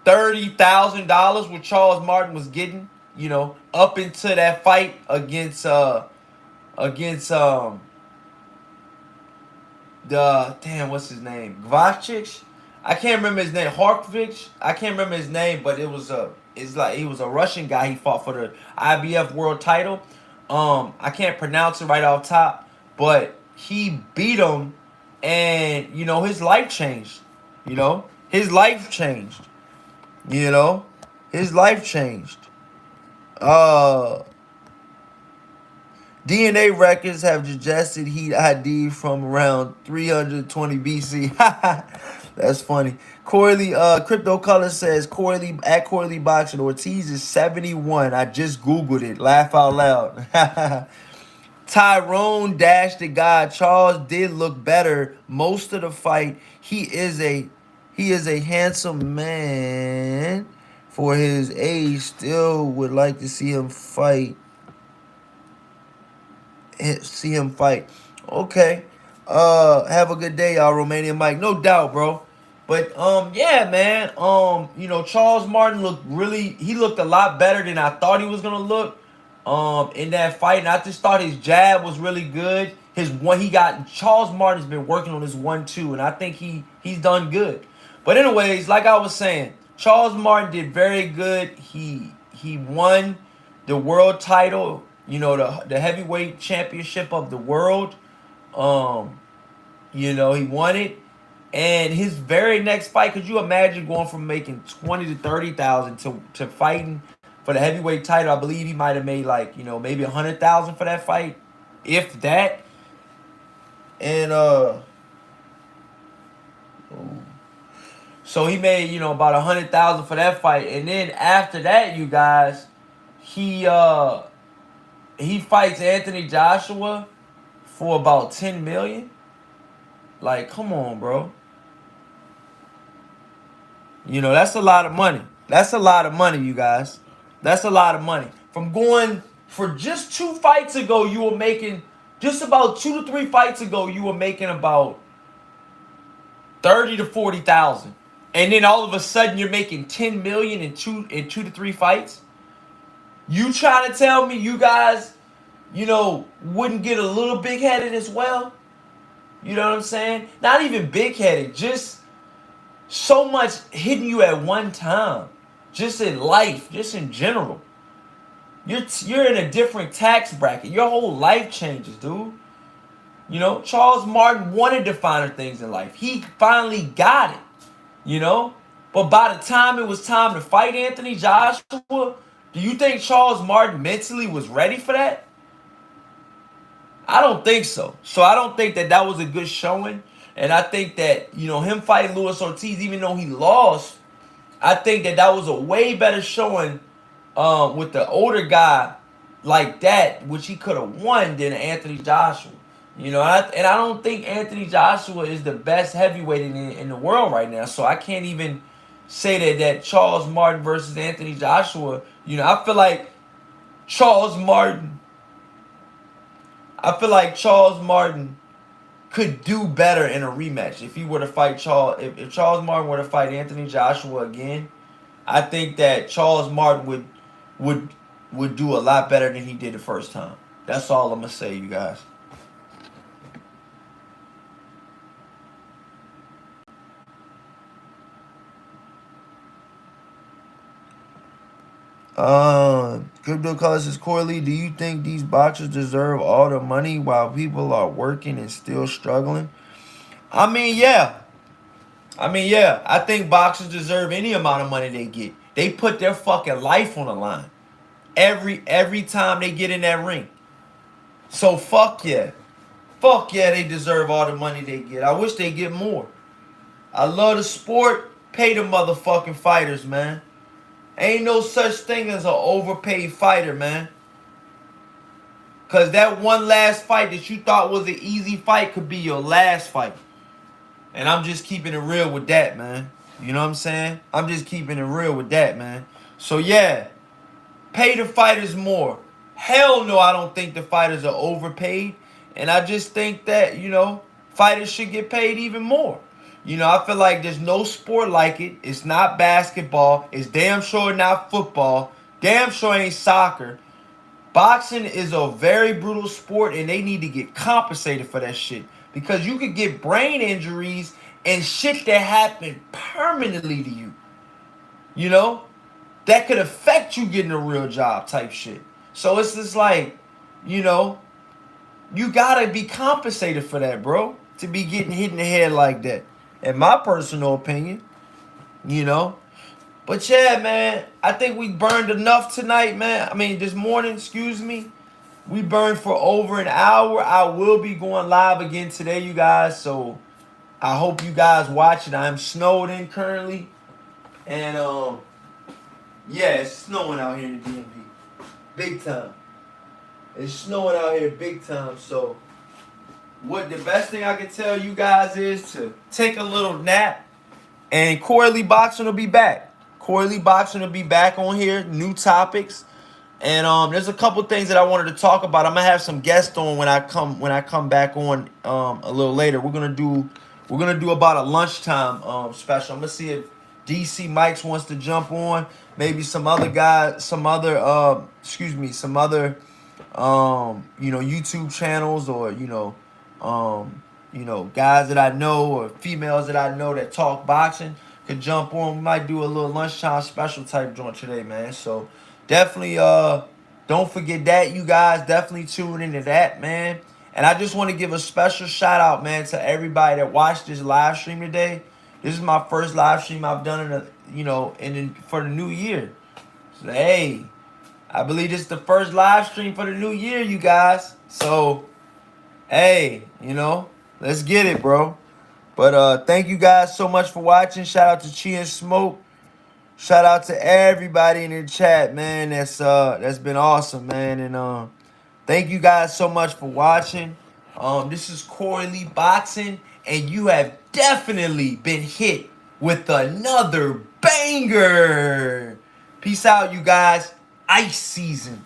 $30,000 what Charles Martin was getting, up into that fight against the damn, what's his name? Gvachich? I can't remember his name. Harkovich? I can't remember his name, but it's like he was a Russian guy. He fought for the IBF world title. I can't pronounce it right off top, but he beat him, and his life changed. His life changed. His life changed. Uh, DNA records have suggested he ID from around 320 BC. That's funny. Crypto Color says at Corley Boxing Ortiz is 71. I just Googled it. Laugh out loud. Tyrone Dash the guy. Charles did look better most of the fight. He is a handsome man for his age. Still would like to see him fight. Okay. Have a good day, y'all. Romanian Mike. No doubt, bro. But yeah, man. Charles Martin looked a lot better than I thought he was gonna look in that fight. And I just thought his jab was really good. Charles Martin's been working on his 1-2, and I think he's done good. But anyways, like I was saying, Charles Martin did very good. He won the world title, the heavyweight championship of the world. He won it. And his very next fight, could you imagine going from making 20 to 30,000 to fighting for the heavyweight title? I believe he might have made maybe 100,000 for that fight, if that. And so he made about 100,000 for that fight, and then after that, you guys, he fights Anthony Joshua for about 10 million. Like, come on, bro. That's a lot of money. That's a lot of money, you guys. That's a lot of money. From going for just 2 fights ago, you were making just about 2 to 3 fights ago, you were making about 30 to 40,000, and then all of a sudden you're making 10 million in 2 to 3 fights. You trying to tell me you guys, wouldn't get a little big headed as well? You know what I'm saying? Not even big headed, just so much hitting you at one time, just in life, just in general. You're in a different tax bracket. Your whole life changes, dude. Charles Martin wanted the finer things in life. He finally got it. But by the time it was time to fight Anthony Joshua, do you think Charles Martin mentally was ready for that? I don't think so. So I don't think that that was a good showing. And I think that, him fighting Luis Ortiz, even though he lost, I think that that was a way better showing with the older guy like that, which he could have won, than Anthony Joshua. And I don't think Anthony Joshua is the best heavyweight in the world right now. So I can't even say that Charles Martin versus Anthony Joshua. I feel like Charles Martin. I feel like Charles Martin could do better in a rematch if he were to fight Charles. If Charles Martin were to fight Anthony Joshua again, I think that Charles Martin would do a lot better than he did the first time. That's all I'm gonna say, you guys. Crypto Colors says, Corley, do you think these boxers deserve all the money while people are working and still struggling? I mean, yeah. I think boxers deserve any amount of money they get. They put their fucking life on the line every time they get in that ring. So fuck yeah. Fuck yeah, they deserve all the money they get. I wish they get more. I love the sport. Pay the motherfucking fighters, man. Ain't no such thing as an overpaid fighter, man. Because that one last fight that you thought was an easy fight could be your last fight. And I'm just keeping it real with that, man. You know what I'm saying? I'm just keeping it real with that, man. So, yeah, pay the fighters more. Hell no, I don't think the fighters are overpaid. And I just think that, fighters should get paid even more. I feel like there's no sport like it. It's not basketball. It's damn sure not football. Damn sure ain't soccer. Boxing is a very brutal sport, and they need to get compensated for that shit. Because you could get brain injuries and shit that happen permanently to you. That could affect you getting a real job type shit. So it's just like, you gotta be compensated for that, bro. To be getting hit in the head like that. In my personal opinion. But yeah, man, I think we burned enough tonight, man. I mean, this morning, excuse me. We burned for over an hour. I will be going live again today, you guys. So I hope you guys watch it. I'm snowed in currently. And yeah, it's snowing out here in the DMV. Big time. It's snowing out here big time. So what the best thing I can tell you guys is to take a little nap. And Corley Boxing will be back. Corley Boxing will be back on here. New topics. And there's a couple things that I wanted to talk about. I'm gonna have some guests on when I come back on a little later. We're gonna do about a lunchtime special. I'm gonna see if DC Mikes wants to jump on. Maybe some other guys, some other YouTube channels, or guys that I know or females that I know that talk boxing could jump on. We might do a little lunchtime special type joint today, man. So definitely don't forget that, you guys. Definitely tune into that, man. And I just want to give a special shout out, man, to everybody that watched this live stream today. This is my first live stream I've done for the new year. So hey, I believe this is the first live stream for the new year, you guys. So hey, let's get it, bro. But thank you guys so much for watching. Shout out to Chi and Smoke. Shout out to everybody in the chat, man. That's been awesome, man. And thank you guys so much for watching. This is Corley Boxing, and you have definitely been hit with another banger. Peace out, you guys. Ice season.